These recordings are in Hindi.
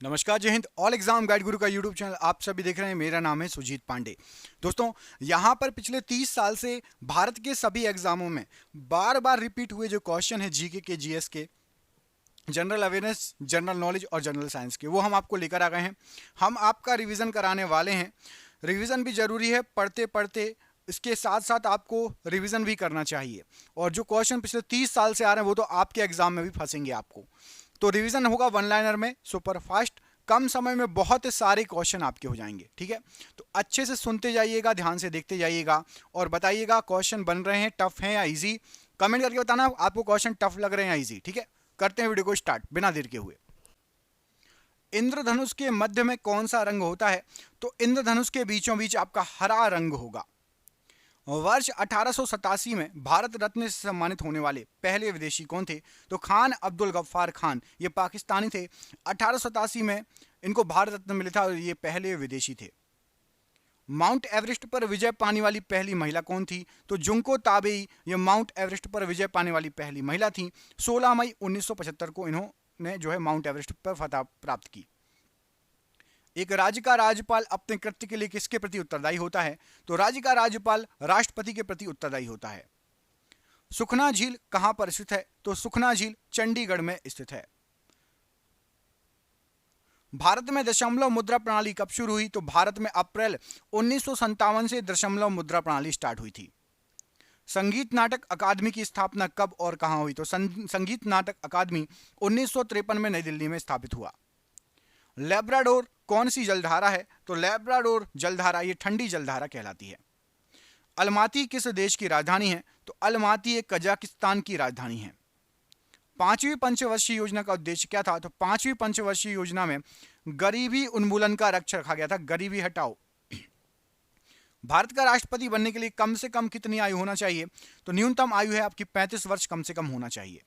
नमस्कार, जय हिंद। ऑल एग्जाम गाइड गुरु का यूट्यूब चैनल आप सभी देख रहे हैं। मेरा नाम है सुजीत पांडे। दोस्तों, यहाँ पर पिछले 30 साल से भारत के सभी एग्जामों में बार बार रिपीट हुए जो क्वेश्चन है जीके के, जीएस के, जनरल अवेयरनेस, जनरल नॉलेज और जनरल साइंस के, वो हम आपको लेकर आ गए हैं। हम आपका रिवीजन कराने वाले हैं। रिवीजन भी जरूरी है, पढ़ते पढ़ते इसके साथ साथ आपको रिवीजन भी करना चाहिए। और जो क्वेश्चन पिछले 30 साल से आ रहे हैं वो तो आपके एग्जाम में भी फंसेंगे आपको। तो रिवीजन होगा वन लाइनर में, सुपर फास्ट, कम समय में बहुत सारे क्वेश्चन आपके हो जाएंगे। ठीक है, तो अच्छे से सुनते जाइएगा, ध्यान से देखते जाइएगा और बताइएगा क्वेश्चन बन रहे हैं टफ हैं या इजी। कमेंट करके बताना आपको क्वेश्चन टफ लग रहे हैं या इजी। ठीक है, करते हैं वीडियो को स्टार्ट बिना देर के हुए। इंद्रधनुष के मध्य में कौन सा रंग होता है? तो इंद्रधनुष के बीचों बीच आपका हरा रंग होगा। वर्ष 1887 में भारत रत्न से सम्मानित होने वाले पहले विदेशी कौन थे? तो खान अब्दुल गफ्फार खान, ये पाकिस्तानी थे। 1887 में इनको भारत रत्न मिला था और ये पहले विदेशी थे। माउंट एवरेस्ट पर विजय पाने वाली पहली महिला कौन थी? तो जुंको ताबेई, ये माउंट एवरेस्ट पर विजय पाने वाली पहली महिला थी। 16 मई 1975 को इन्होंने जो है माउंट एवरेस्ट पर फतह प्राप्त की। एक राज्य का राज्यपाल अपने कृत्य के लिए किसके प्रति उत्तरदायी होता है? तो राज्य का राज्यपाल राष्ट्रपति के प्रति उत्तरदायी होता है। सुखना झील कहां पर स्थित है? तो सुखना झील चंडीगढ़ में स्थित है। भारत में दशमलव मुद्रा प्रणाली कब शुरू हुई? तो भारत में अप्रैल 1957 से दशमलव मुद्रा प्रणाली स्टार्ट हुई थी। संगीत नाटक अकादमी की स्थापना कब और कहां हुई? तो संगीत नाटक अकादमी 1953 में नई दिल्ली में स्थापित हुआ। लेब्राडोर कौन सी जलधारा है? तो लेब्राडोर जलधारा ये ठंडी जलधारा कहलाती है। अलमाती किस देश की राजधानी है? तो अलमाती एक कजाकिस्तान की राजधानी है। पांचवी पंचवर्षीय योजना का उद्देश्य क्या था? तो पांचवी पंचवर्षीय योजना में गरीबी उन्मूलन का लक्ष्य रखा गया था, गरीबी हटाओ। भारत का राष्ट्रपति बनने के लिए कम से कम कितनी आयु होना चाहिए? तो न्यूनतम आयु है आपकी 35 वर्ष कम से कम होना चाहिए।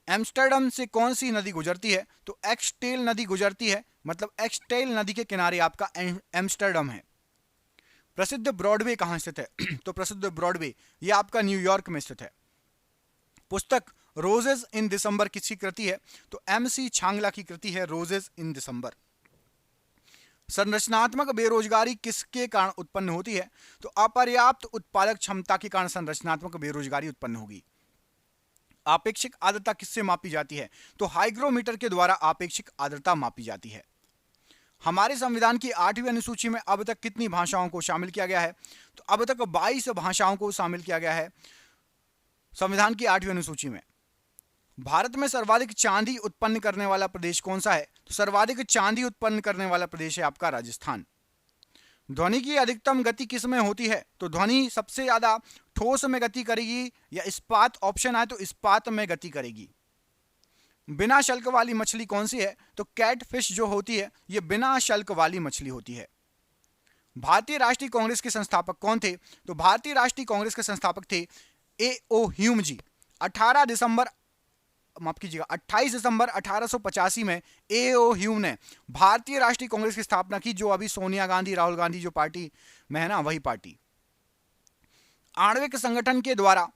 एम्स्टर्डम से कौन सी नदी गुजरती है? तो एक्सटेल नदी गुजरती है, मतलब एक्सटेल नदी के किनारे आपका एम्स्टर्डम है। प्रसिद्ध ब्रॉडवे कहां स्थित है? तो प्रसिद्ध ब्रॉडवे ये आपका न्यूयॉर्क में स्थित है। पुस्तक रोजेज इन दिसंबर किसकी कृति है? तो MC छांगला की कृति है रोजेज इन दिसंबर। संरचनात्मक बेरोजगारी किसके कारण उत्पन्न होती है? तो अपर्याप्त उत्पादक क्षमता के कारण संरचनात्मक बेरोजगारी उत्पन्न होगी। आपेक्षिक आर्द्रता किससे मापी जाती है? तो हाइग्रोमीटर के द्वारा आपेक्षिक आर्द्रता मापी जाती है। हमारे संविधान की 8वीं अनुसूची में अब तक कितनी भाषाओं को शामिल किया गया है? तो अब तक 22 भाषाओं को शामिल किया गया है संविधान की 8वीं अनुसूची में। भारत में सर्वाधिक चांदी उत्पन्न करने वाला प्रदेश कौन सा है? तो सर्वाधिक चांदी उत्पन्न करने वाला प्रदेश है आपका राजस्थान। ध्वनि की अधिकतम गति किस में होती है? तो ध्वनि सबसे ज्यादा ठोस में गति करेगी या इस्पात ऑप्शन आए तो इस्पात में गति करेगी। बिना शल्क वाली मछली कौन सी है? तो कैटफिश जो होती है ये बिना शल्क वाली मछली होती है। भारतीय राष्ट्रीय कांग्रेस के संस्थापक कौन थे? तो भारतीय राष्ट्रीय कांग्रेस के संस्थापक थे A.O. ह्यूम जी। 28 दिसंबर 1885 में A.O. ह्यूम ने भारतीय राष्ट्रीय कांग्रेस की स्थापना की, जो अभी सोनिया गांधी, राहुल गांधी जो पार्टी में है ना, वही पार्टी। आणविक संगठन के द्वारा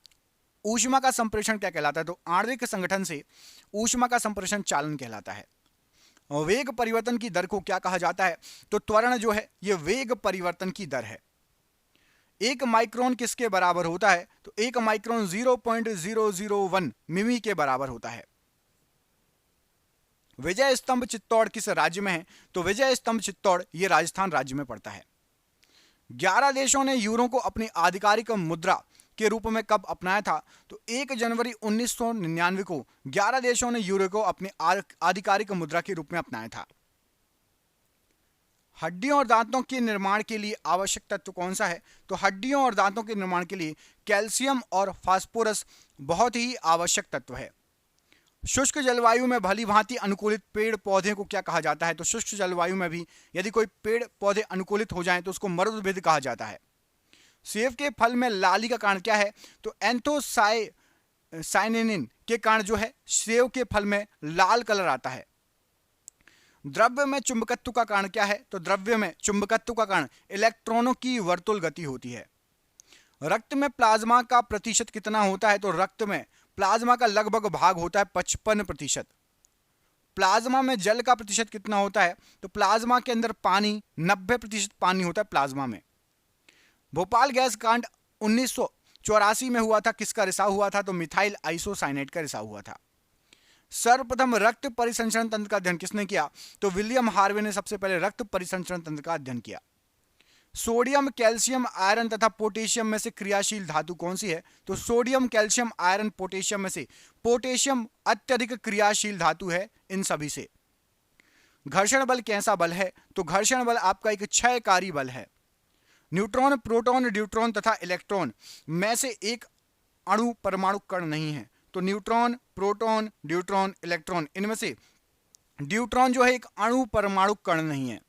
ऊष्मा का संप्रेषण क्या कहलाता है? तो आणविक संगठन से ऊष्मा का संप्रेषण चालन कहलाता है। वेग परिवर्तन की दर को क्या कहा जाता है? तो त्वरण जो है ये वेग परिवर्तन की दर है। एक माइक्रोन किसके बराबर होता है? तो एक माइक्रोन 0.001 मिमी के बराबर होता है। विजय स्तंभ चित्तौड़ किस राज्य में है? तो विजय स्तंभ चित्तौड़ ये राजस्थान राज्य में पड़ता है। 11 देशों ने यूरो को अपनी आधिकारिक मुद्रा के रूप में कब अपनाया था? तो 1 जनवरी 1999 को 11 देशों ने यूरो को अपनी आधिकारिक मुद्रा के रूप में अपनाया था। हड्डियों और दांतों के निर्माण के लिए आवश्यक तत्व कौन सा है? तो हड्डियों और दांतों के निर्माण के लिए कैल्शियम और फास्फोरस बहुत ही आवश्यक तत्व है। शुष्क जलवायु में भली भांति अनुकूलित पेड़ पौधे को क्या कहा जाता है? तो शुष्क जलवायु में भी यदि कोई पेड़ पौधे अनुकूलित हो जाएं तो उसको मरुद्भिद कहा जाता है। सेब के फल में लाली का कारण क्या है? तो एंथोसायनिन के कारण जो है सेब के फल में लाल कलर आता है। द्रव्य में चुंबकत्व का कारण क्या है? तो द्रव्य में चुंबकत्व का कारण इलेक्ट्रॉनों की वर्तुल गति होती है। रक्त में प्लाज्मा का प्रतिशत कितना होता है? तो रक्त में प्लाज्मा का लगभग भाग होता है 55%। प्लाज्मा में जल का प्रतिशत कितना होता है? तो प्लाज्मा के अंदर पानी 90% पानी होता है प्लाज्मा में। भोपाल गैस कांड 1984 में हुआ था, किसका रिसाव हुआ था? तो मिथाइल आइसोसाइनेट का रिसाव हुआ था। सर्वप्रथम रक्त परिसंचरण तंत्र का अध्ययन किसने किया? तो विलियम हार्वे ने सबसे पहले रक्त परिसंचरण तंत्र का अध्ययन किया। सोडियम, कैल्शियम, आयरन तथा पोटेशियम में से क्रियाशील धातु कौन सी है? तो सोडियम, कैल्शियम, आयरन, पोटेशियम में से पोटेशियम अत्यधिक क्रियाशील धातु है इन सभी से। घर्षण बल कैसा बल है? तो घर्षण बल आपका एक क्षयकारी बल है। न्यूट्रॉन, प्रोटॉन, ड्यूट्रॉन तथा इलेक्ट्रॉन में से एक अणु परमाणु कण नहीं है। तो न्यूट्रॉन, प्रोटॉन, ड्यूट्रॉन, इलेक्ट्रॉन, इनमें से ड्यूट्रॉन जो है एक अणु परमाणु कण नहीं है।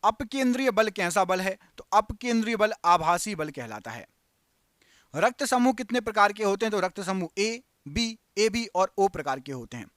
अपकेंद्रीय बल कैसा बल है? तो अपकेंद्रीय बल आभासी बल कहलाता है। रक्त समूह कितने प्रकार के होते हैं? तो रक्त समूह ए, बी और ओ प्रकार के होते हैं।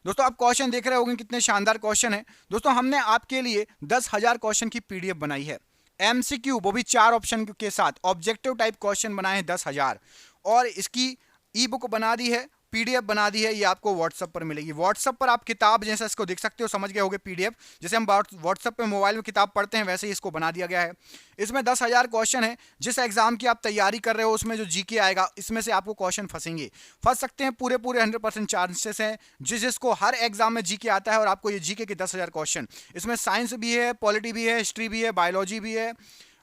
दोस्तों आप क्वेश्चन देख रहे होंगे, कितने शानदार क्वेश्चन है। दोस्तों हमने आपके लिए 10,000 क्वेश्चन की पीडीएफ बनाई है, एमसीक्यू, वो भी 4 ऑप्शन के साथ ऑब्जेक्टिव टाइप क्वेश्चन बनाए हैं 10,000, और इसकी ई बुक बना दी है, पीडीएफ बना दी है, ये आपको व्हाट्सएप पर मिलेगी। व्हाट्सएप पर आप किताब जैसा इसको देख सकते हो, समझ गए होगे पीडीएफ, जैसे हम व्हाट्सएप पे मोबाइल में किताब पढ़ते हैं वैसे ही इसको बना दिया गया है। इसमें 10,000 क्वेश्चन है। जिस एग्जाम की आप तैयारी कर रहे हो उसमें जो जीके आएगा, इसमें से आपको क्वेश्चन फंस सकते हैं, पूरे 100% चांसेस हैं। जिसको हर एग्जाम में जीके आता है और आपको ये जीके के 10,000 क्वेश्चन, इसमें साइंस भी है, पॉलिटी भी है, हिस्ट्री भी है, बायोलॉजी भी है,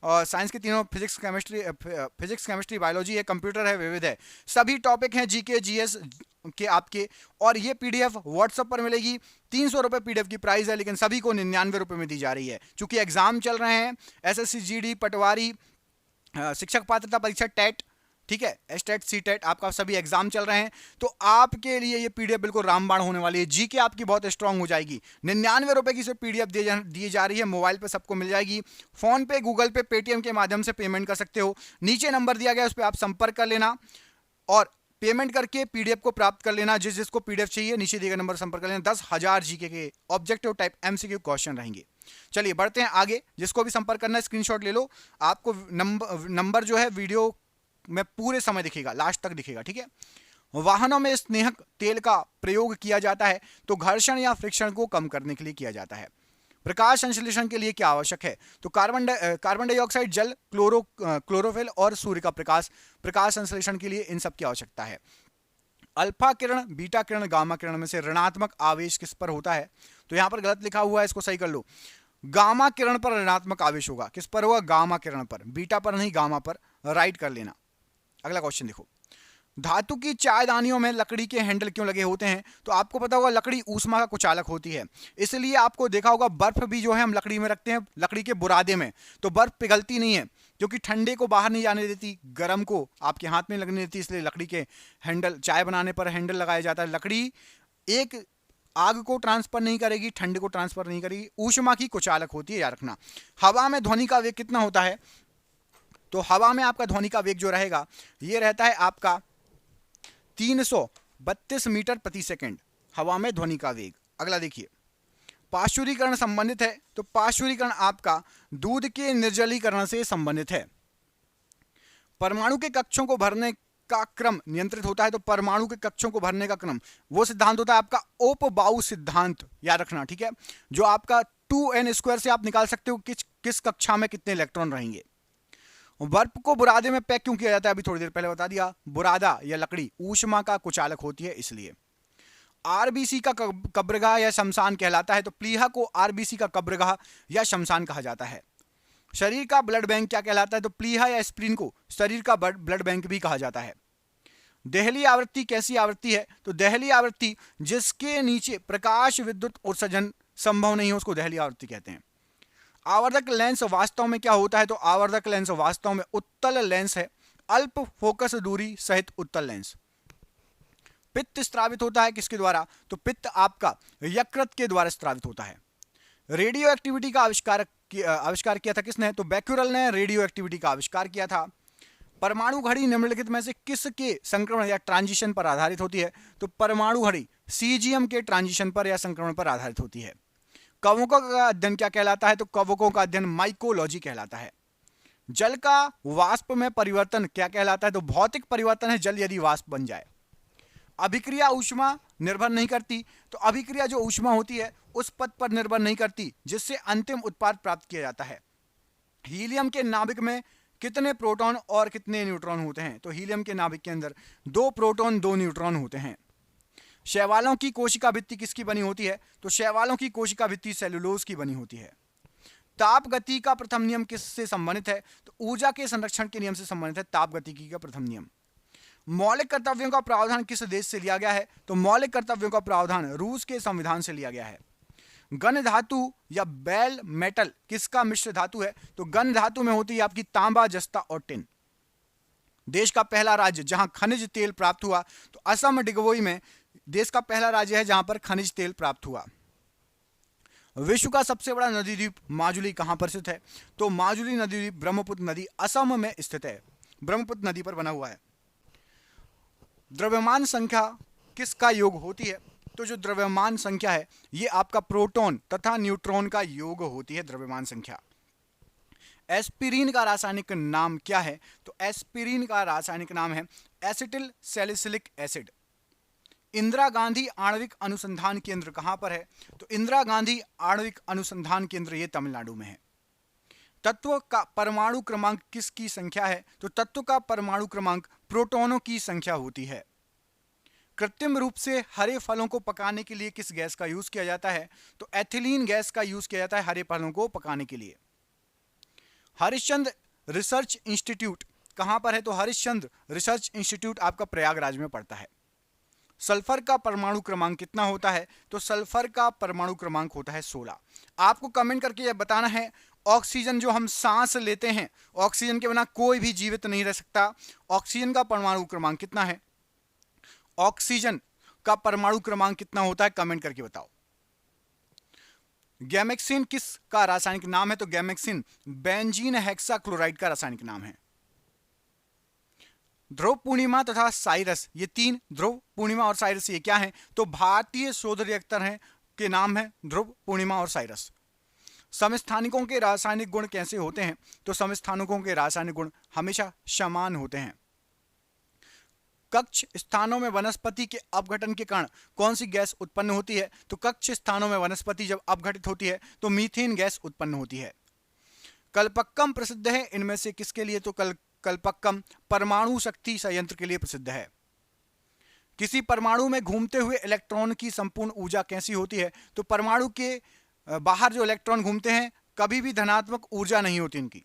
और साइंस के तीनों फिजिक्स, केमिस्ट्री, बायोलॉजी है, कंप्यूटर है, विविध है, सभी टॉपिक हैं जीके जीएस के आपके। और ये पीडीएफ व्हाट्सएप पर मिलेगी। 300 रुपए पीडीएफ की प्राइस है, लेकिन सभी को 99 रुपए में दी जा रही है, क्योंकि एग्जाम चल रहे हैं, एसएससी जीडी, पटवारी, शिक्षक पात्रता परीक्षा, टेट, ठीक है, एसटेट, सीटेट, आपका सभी एग्जाम चल रहे हैं। तो आपके लिए ये पीडीएफ बिल्कुल रामबाण होने वाली है। जीके आपकी बहुत स्ट्रांग हो जाएगी। 99 रुपए की सिर्फ पीडीएफ दी जा रही है, मोबाइल पे सबको मिल जाएगी। फोन पे, गूगल पे, पेटीएम के माध्यम से पेमेंट कर सकते हो। नीचे नंबर दिया गया, उस पर आप संपर्क कर लेना और पेमेंट करके पीडीएफ को प्राप्त कर लेना। जिसको पीडीएफ चाहिए नीचे दिए गए नंबर संपर्क कर लेना। 10,000 जीके के ऑब्जेक्टिव टाइप एमसीक्यू क्वेश्चन रहेंगे। चलिए बढ़ते हैं आगे। जिसको भी संपर्क करना है स्क्रीनशॉट ले लो, आपको नंबर जो है वीडियो में पूरे समय दिखेगा, लास्ट तक दिखेगा, ठीक है। वाहनों में स्नेहक तेल का प्रयोग किया जाता है तो घर्षण या फ्रिक्शन को कम करने के लिए किया जाता है। प्रकाश संश्लेषण के लिए क्या आवश्यक है? तो कार्बन डाइऑक्साइड, जल, क्लोरोफिल और सूर्य का प्रकाश संश्लेषण के लिए इन सब की आवश्यकता है। अल्फा किरण, बीटा किरण, गामा किरण में से ऋणात्मक आवेश किस पर होता है? तो यहां पर गलत लिखा हुआ है, इसको सही कर लो। गामा किरण पर ऋणात्मक आवेश होगा। किस पर होगा? गामा किरण पर, बीटा पर नहीं, गामा पर। राइट कर लेना। अगला क्वेश्चन देखो, धातु की चायदानियों में लकड़ी के हैंडल क्यों लगे होते हैं? तो आपको पता होगा लकड़ी ऊष्मा का कुचालक होती है, इसलिए आपको देखा होगा बर्फ भी जो है हम लकड़ी में रखते हैं, लकड़ी के बुरादे में, तो बर्फ पिघलती नहीं है, क्योंकि ठंडे को बाहर नहीं जाने देती, गर्म को आपके हाथ में लगने देती, इसलिए लकड़ी के हैंडल, चाय बनाने पर हैंडल लगाया जाता है। लकड़ी एक आग को ट्रांसफर नहीं करेगी, ठंडे को ट्रांसफर नहीं करेगी, ऊष्मा की कुचालक होती है, याद रखना। हवा में ध्वनि का वेग कितना होता है? तो हवा में आपका ध्वनि का वेग जो रहेगा ये रहता है आपका 332 मीटर प्रति सेकंड, हवा में ध्वनि का वेग। अगला देखिए, पाश्चुरीकरण संबंधित है तो पाश्चुरीकरण आपका दूध के निर्जलीकरण से संबंधित है। परमाणु के कक्षों को भरने का क्रम नियंत्रित होता है तो परमाणु के कक्षों को भरने का क्रम, वो सिद्धांत होता है आपका ओपबाउ सिद्धांत, याद रखना, ठीक है, जो आपका 2n² से आप निकाल सकते हो किस कक्षा में कितने इलेक्ट्रॉन रहेंगे। बर्फ को बुरादे में पैक क्यों किया जाता है? अभी थोड़ी देर पहले बता दिया, बुरादा या लकड़ी ऊष्मा का कुचालक होती है इसलिए। आरबीसी का कब्रगाह या शमशान कहलाता है तो प्लीहा को आरबीसी का कब्रगाह या शमशान कहा जाता है। शरीर का ब्लड बैंक क्या कहलाता है? तो प्लीहा या स्प्लीन को शरीर का ब्लड बैंक भी कहा जाता है। देहली आवृत्ति कैसी आवृत्ति है? तो देहली आवृत्ति जिसके नीचे प्रकाश विद्युत उत्सर्जन संभव नहीं हो उसको देहली आवृत्ति कहते हैं। आवर्धक लेंस वास्तव में क्या होता है? तो आवर्धक लेंस वास्तव में उत्तल लेंस है, अल्प फोकस दूरी सहित उत्तल लेंस। पित्त स्रावित होता है किसके द्वारा? तो पित्त आपका यकृत के द्वारा स्रावित होता है। रेडियो एक्टिविटी का आविष्कार किया था किसने? तो बैक्यूरेल ने रेडियो एक्टिविटी का आविष्कार किया था। परमाणु घड़ी निम्नलिखित में से किसके संक्रमण या ट्रांजिशन पर आधारित होती है? तो परमाणु घड़ी सीजियम के ट्रांजिशन पर या संक्रमण पर आधारित होती है। कवकों का अध्ययन क्या कहलाता है? तो कवकों का अध्ययन माइकोलॉजी कहलाता है। जल का वाष्प में परिवर्तन क्या कहलाता है? तो भौतिक परिवर्तन है जल यदि वाष्प बन जाए। अभिक्रिया ऊष्मा निर्भर नहीं करती, तो अभिक्रिया जो ऊष्मा होती है उस पद पर निर्भर नहीं करती जिससे अंतिम उत्पाद प्राप्त किया जाता है। हीलियम के नाभिक में कितने प्रोटॉन और कितने न्यूट्रॉन होते हैं? तो हीलियम के नाभिक के अंदर 2 प्रोटॉन 2 न्यूट्रॉन होते हैं। शैवालों की कोशिका भित्ति किसकी बनी होती है? तो शैवालों की कोशिका भित्ति सेलुलोज की बनी होती है। ताप गति का प्रथम नियम किससे संबंधित है? तो ऊर्जा के संरक्षण के नियम से संबंधित है ताप गतिकी का प्रथम नियम। मौलिक कर्तव्यों का प्रावधान किस देश से लिया गया है? तो मौलिक कर्तव्यों का प्रावधान रूस के संविधान से लिया गया है। गन धातु या बेल मेटल किसका मिश्र धातु है? तो गन धातु में होती है आपकी तांबा, जस्ता और टिन। देश का पहला राज्य जहां खनिज तेल प्राप्त हुआ, तो असम डिगवोई में देश का पहला राज्य है जहां पर खनिज तेल प्राप्त हुआ। विश्व का सबसे बड़ा नदी द्वीप माजुली कहां पर स्थित है? तो माजुली नदी द्वीप ब्रह्मपुत्र नदी असम में स्थित है, ब्रह्मपुत्र नदी पर बना हुआ है। द्रव्यमान संख्या किसका योग होती है? तो जो द्रव्यमान संख्या है ये आपका प्रोटॉन तथा न्यूट्रॉन का योग होती है द्रव्यमान संख्या। एस्पिरिन का रासायनिक नाम क्या है? तो एस्पिरिन का रासायनिक नाम है acetyl salicylic acid. Indira Gandhi आणविक अनुसंधान केंद्र कहां पर है? तो इंदिरा गांधी आणविक अनुसंधान केंद्र ये तमिलनाडु में है। तत्व का परमाणु क्रमांक किसकी संख्या है? तो तत्व का परमाणु क्रमांक प्रोटॉनों की संख्या होती है। कृत्रिम रूप से हरे फलों को पकाने के लिए किस गैस का यूज किया जाता है? तो एथिलीन गैस का यूज किया जाता है हरे फलों को पकाने के लिए। हरिश्चंद्र रिसर्च इंस्टीट्यूट कहां पर है? तो हरिश्चंद्र रिसर्च इंस्टीट्यूट आपका प्रयागराज में पड़ता है। सल्फर का परमाणु क्रमांक कितना होता है? तो सल्फर का परमाणु क्रमांक होता है 16। आपको कमेंट करके यह बताना है ऑक्सीजन जो हम सांस लेते हैं, ऑक्सीजन के बिना कोई भी जीवित नहीं रह सकता। ऑक्सीजन का परमाणु क्रमांक कितना है? ऑक्सीजन का परमाणु क्रमांक कितना होता है? कमेंट करके बताओ। गैमेक्सिन किस का रासायनिक नाम है? तो गैमेक्सिन बेंजीन हेक्साक्लोराइड का रासायनिक नाम है। ध्रुव पूर्णिमा तथा साइरस, ये 3 ध्रुव पूर्णिमा और साइरस ये क्या हैं? तो भारतीय शोध रिएक्टर हैं के नाम है ध्रुव पूर्णिमा और साइरस। समस्थानिकों के रासायनिक गुण कैसे होते हैं? तो समस्थानिकों के रासायनिक गुण हमेशा समान होते हैं। कक्ष स्थानों में वनस्पति के अपघटन के कारण कौन सी गैस उत्पन्न होती है? तो कक्ष स्थानों में वनस्पति जब अपघटित होती है तो मीथेन गैस उत्पन्न होती है। कल्पक्कम प्रसिद्ध है इनमें से किसके लिए? तो कल्पक्कम परमाणु शक्ति संयंत्र के लिए प्रसिद्ध है। किसी परमाणु में घूमते हुए इलेक्ट्रॉन की संपूर्ण ऊर्जा कैसी होती है? तो परमाणु के बाहर जो इलेक्ट्रॉन घूमते हैं कभी भी धनात्मक ऊर्जा नहीं होती इनकी।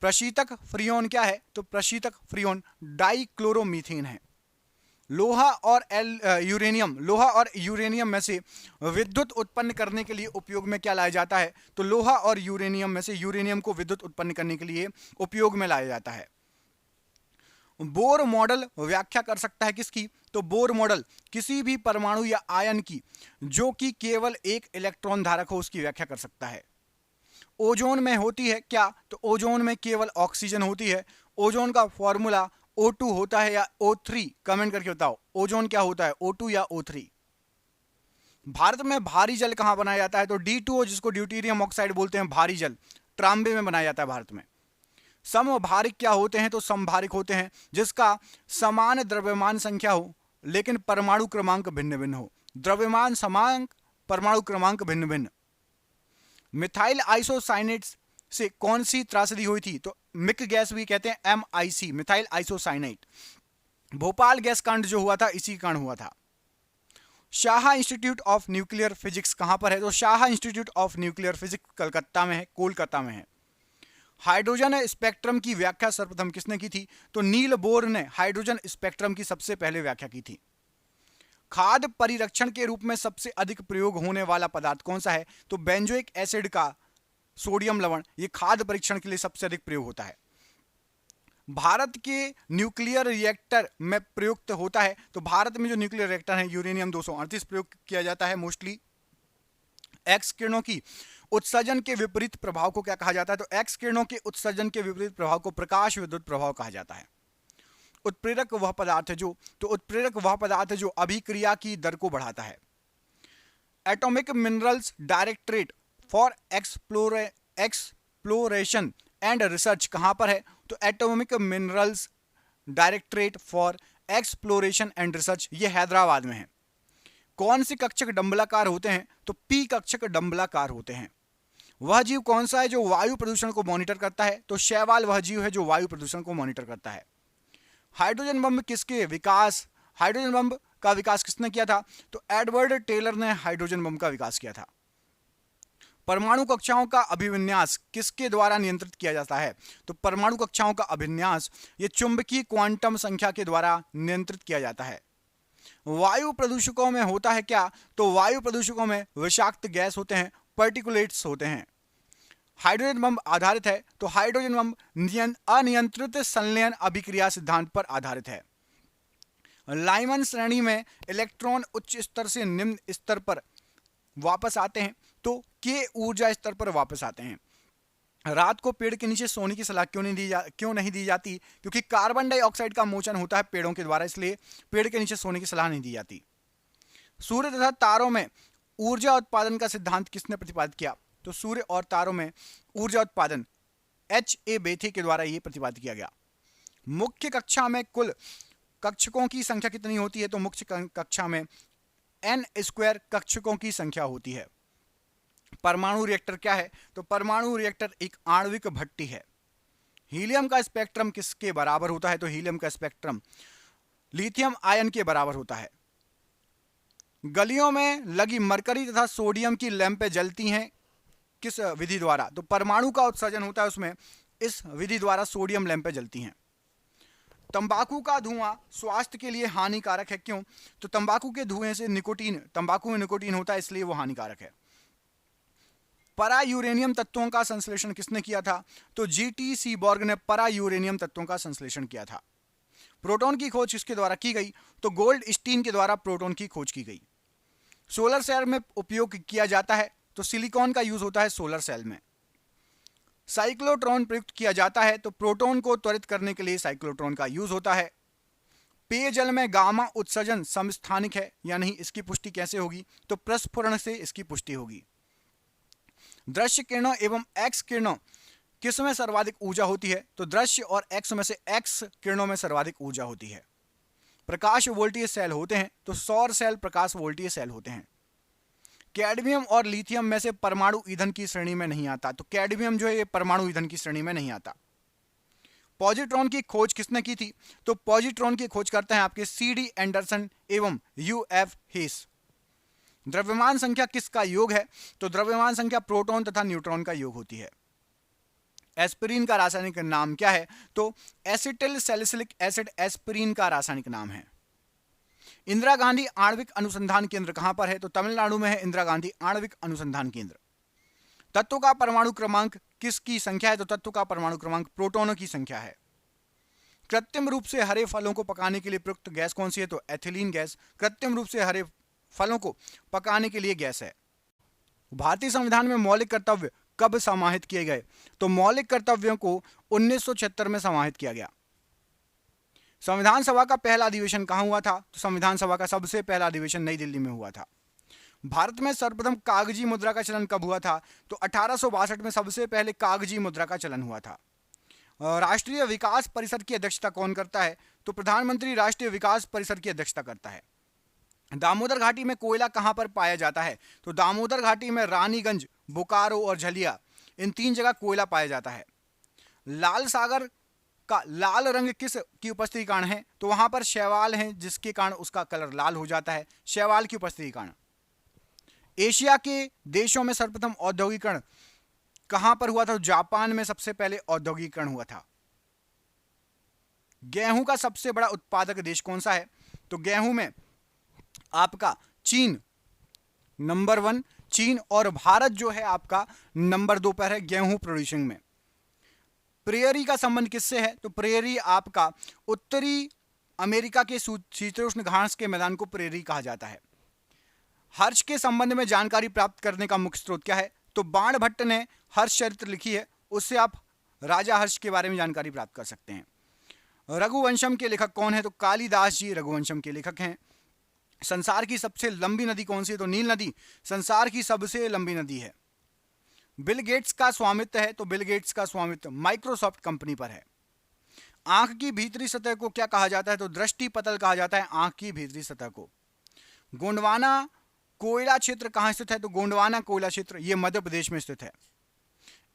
प्रशीतक फ्रियोन क्या है? तो प्रशीतक फ्रियोन डाइक्लोरोमीथेन है। लोहा और यूरेनियम में से विद्युत उत्पन्न करने के लिए उपयोग में क्या लाया जाता है? तो लोहा और यूरेनियम में से यूरेनियम को विद्युत उत्पन्न करने के लिए उपयोग में लाया जाता है। बोर मॉडल व्याख्या कर सकता है किसकी? तो बोर मॉडल किसी भी परमाणु या आयन की जो कि केवल एक इलेक्ट्रॉन धारक हो उसकी व्याख्या कर सकता है। ओजोन में होती है क्या? तो ओजोन में केवल ऑक्सीजन होती है। ओजोन का फॉर्मूला O2 होता है या O3? कमेंट करके बताओ ओजोन क्या होता है, O2 या O3? भारत में भारी जल कहां बनाया जाता है? तो D2O जिसको ड्यूटेरियम ऑक्साइड बोलते हैं, भारी जल ट्रांबे में बनाया जाता है भारत में। समभारिक क्या होते हैं? तो समभारिक होते हैं जिसका समान द्रव्यमान संख्या हो लेकिन परमाणु क्रमांक भिन्न भिन्न हो। द्रव्यमान समान, परमाणु क्रमांक भिन्न भिन्न। मिथाइल आइसोसाइनेट्स से कौन सी त्रासदी हुई थी? तो मिक गैस भी कहते हैं MIC, methyl isocyanate. Bhopal gas कांड जो हुआ था इसी कारण हुआ था। Shah institute of nuclear physics कहां पर है? तो Shah institute of nuclear physics Calcutta में है, कोलकाता में है। हाइड्रोजन स्पेक्ट्रम की व्याख्या सर्वप्रथम किसने की थी? तो नील बोर ने हाइड्रोजन स्पेक्ट्रम की सबसे पहले व्याख्या की थी। खाद्य परिरक्षण के रूप में सबसे अधिक प्रयोग होने वाला पदार्थ कौन सा है? तो बेंजोइक एसिड का सोडियम लवण, ये खाद्य परीक्षण के लिए सबसे अधिक प्रयोग होता है। भारत के न्यूक्लियर रिएक्टर में प्रयुक्त होता है, तो भारत में जो न्यूक्लियर रिएक्टर है यूरेनियम 238 प्रयोग किया जाता है मोस्टली। एक्स किरणों की उत्सर्जन के विपरीत प्रभाव को क्या कहा जाता है? तो एक्स किरणों के उत्सर्जन के विपरीत प्रभाव को प्रकाश विद्युत प्रभाव कहा जाता है। उत्प्रेरक वह पदार्थ है जो, तो उत्प्रेरक वह पदार्थ है जो अभिक्रिया की दर को बढ़ाता है। Atomic minerals directorate for exploration and research कहां पर है? तो atomic minerals directorate for exploration and research, ये हैदराबाद में है। कौन से कक्षक डंबलाकार होते हैं? तो पी कक्षक डंबलाकार होते हैं। वह जीव कौन सा है जो वायु प्रदूषण को मॉनिटर करता है? तो शैवाल वह जीव है जो वायु प्रदूषण को मॉनिटर करता है। हाइड्रोजन बम हाइड्रोजन बम का विकास किसने किया था? तो एडवर्ड टेलर ने हाइड्रोजन बम का विकास किया था। परमाणु कक्षाओं का अभिविन्यास किसके द्वारा नियंत्रित किया जाता है? तो परमाणु कक्षाओं का अभिविन्यास ये चुंबकीय क्वांटम संख्या के द्वारा नियंत्रित किया जाता है। वायु प्रदूषकों में होता है क्या? तो वायु प्रदूषकों में विषाक्त गैस होते हैं, पार्टिकुलेट्स होते हैं। हाइड्रोजन बम आधारित है, तो हाइड्रोजन बम अनियंत्रित संलयन अभिक्रिया सिद्धांत पर आधारित है। लाइमन श्रेणी में इलेक्ट्रॉन उच्च स्तर से निम्न स्तर पर वापस आते हैं, तो के ऊर्जा स्तर पर वापस आते हैं। रात को पेड़ के नीचे सोने की सलाह क्यों नहीं दी जाती? क्योंकि कार्बन डाइऑक्साइड का मोचन होता है पेड़ों के द्वारा, इसलिए पेड़ के नीचे सोने की सलाह नहीं दी जाती। सूर्य तथा तारों में ऊर्जा उत्पादन का सिद्धांत किसने प्रतिपादित किया? तो सूर्य और तारों में ऊर्जा उत्पादन H.A. बेथे के द्वारा यह प्रतिपादित किया गया। मुख्य कक्षा में कुल कक्षकों की संख्या कितनी होती है? तो मुख्य कक्षा में n² कक्षकों की संख्या होती है। परमाणु रिएक्टर क्या है? तो परमाणु रिएक्टर एक आणविक भट्टी है। हीलियम का स्पेक्ट्रम किसके बराबर होता है? तो हीलियम का स्पेक्ट्रम लिथियम आयन के बराबर होता है। गलियों में लगी मरकरी तथा सोडियम की लैंपें जलती हैं किस विधि द्वारा? तो परमाणु का उत्सर्जन होता है उसमें, इस विधि द्वारा सोडियम लैंपें जलती हैं। तंबाकू का धुआं स्वास्थ्य के लिए हानिकारक है, क्यों? तो तंबाकू के धुएं से तंबाकू में निकोटीन होता है, इसलिए वो हानिकारक है। परा यूरेनियम तत्वों का संश्लेषण किसने किया था? तो जीटी सीबॉर्ग ने परा यूरेनियम तत्वों का संश्लेषण किया था। प्रोटॉन की खोज किसके द्वारा की गई? तो गोल्डस्टीन के द्वारा प्रोटॉन की खोज की गई। सोलर सेल में उपयोग किया जाता है, तो सिलिकॉन का यूज होता है सोलर सेल में। साइक्लोट्रॉन प्रयुक्त किया जाता है, तो प्रोटॉन को त्वरित करने के लिए साइक्लोट्रॉन का यूज होता है। पेयजल में गामा उत्सर्जन समस्थानिक है या नहीं, इसकी पुष्टि कैसे होगी? तो प्रस्फुरण से इसकी पुष्टि होगी। दृश्य किरणों एवं एक्स किरणों किस में सर्वाधिक ऊर्जा होती है? तो दृश्य और एक्स में से एक्स किरणों में सर्वाधिक ऊर्जा होती है। प्रकाश वोल्टीय सेल होते हैं, तो सौर सेल प्रकाश वोल्टीय सेल होते हैं। कैडमियम और लिथियम में से परमाणु ईंधन की श्रेणी में नहीं आता, तो कैडमियम जो है ये परमाणु ईंधन की श्रेणी में नहीं आता। पॉजिट्रॉन की खोज किसने की थी? तो पॉजिट्रॉन की खोज करते हैं आपके CD एंडरसन एवं UF हेस। द्रव्यमान संख्या किसका योग है? तो द्रव्यमान संख्या प्रोटॉन तथा न्यूट्रॉन का योग होती है। एस्पिरिन का रासायनिक नाम क्या है? तो एसिटिल सैलिसिलिक एसिड एस्पिरिन का रासायनिक नाम है। इंदिरा गांधी आणविक अनुसंधान केंद्र कहां पर है? तो तमिलनाडु में है इंदिरा गांधी आणविक अनुसंधान केंद्र। तत्व का परमाणु क्रमांक किसकी संख्या है? तो तत्व का परमाणु क्रमांक प्रोटॉनों की संख्या है। कृत्रिम रूप से हरे फलों को पकाने के लिए प्रयुक्त गैस कौन सी है? तो एथिलीन गैस कृत्रिम रूप से हरे फलों को पकाने के लिए गैस है। भारतीय संविधान में मौलिक कर्तव्य कब समाहित किए गए? तो मौलिक कर्तव्यों को 1976 में समाहित किया गया। संविधान सभा का पहला अधिवेशन कहां हुआ था? तो संविधान सभा का सबसे पहला अधिवेशन नई दिल्ली में हुआ था। भारत में सर्वप्रथम कागजी मुद्रा का चलन कब हुआ था? तो 1862 में सबसे पहले कागजी मुद्रा का चलन हुआ था। राष्ट्रीय विकास परिषद की अध्यक्षता कौन करता है? तो प्रधानमंत्री राष्ट्रीय विकास परिषद की अध्यक्षता करता है। दामोदर घाटी में कोयला कहां पर पाया जाता है? तो दामोदर घाटी में रानीगंज, बोकारो और झलिया, इन 3 जगह कोयला पाया जाता है। लाल सागर का लाल रंग किस की उपस्थिति कारण है? तो वहां पर शैवाल हैं, जिसके कारण उसका कलर लाल हो जाता है, शैवाल की उपस्थिति कारण। एशिया के देशों में सर्वप्रथम औद्योगिकरण कहां पर हुआ था? तो जापान में सबसे पहले औद्योगिकरण हुआ था। गेहूं का सबसे बड़ा उत्पादक देश कौन सा है? तो गेहूं में आपका चीन नंबर 1, चीन, और भारत जो है आपका नंबर 2 पर है गेहूं प्रोड्यूसिंग में। प्रेयरी का संबंध किससे है? तो प्रेयरी आपका उत्तरी अमेरिका के शीतोष्ण घास के मैदान को प्रेयरी कहा जाता है। हर्ष के संबंध में जानकारी प्राप्त करने का मुख्य स्रोत क्या है? तो बाणभट्ट ने हर्ष चरित्र लिखी है, उससे आप राजा हर्ष के बारे में जानकारी प्राप्त कर सकते हैं। रघुवंशम के लेखक कौन है? तो कालिदास जी रघुवंशम के लेखक हैं। संसार की सबसे लंबी नदी कौन सी है? तो नील नदी संसार की सबसे लंबी नदी है। बिल गेट्स का स्वामित्व है? तो बिल गेट्स का स्वामित्व माइक्रोसॉफ्ट कंपनी पर है। आंख की भीतरी सतह को क्या कहा जाता है? तो दृष्टि पटल कहा जाता है आंख की भीतरी सतह को। गोंडवाना कोयला क्षेत्र कहाँ स्थित है? तो गोंडवाना कोयला क्षेत्र ये मध्य प्रदेश में स्थित है।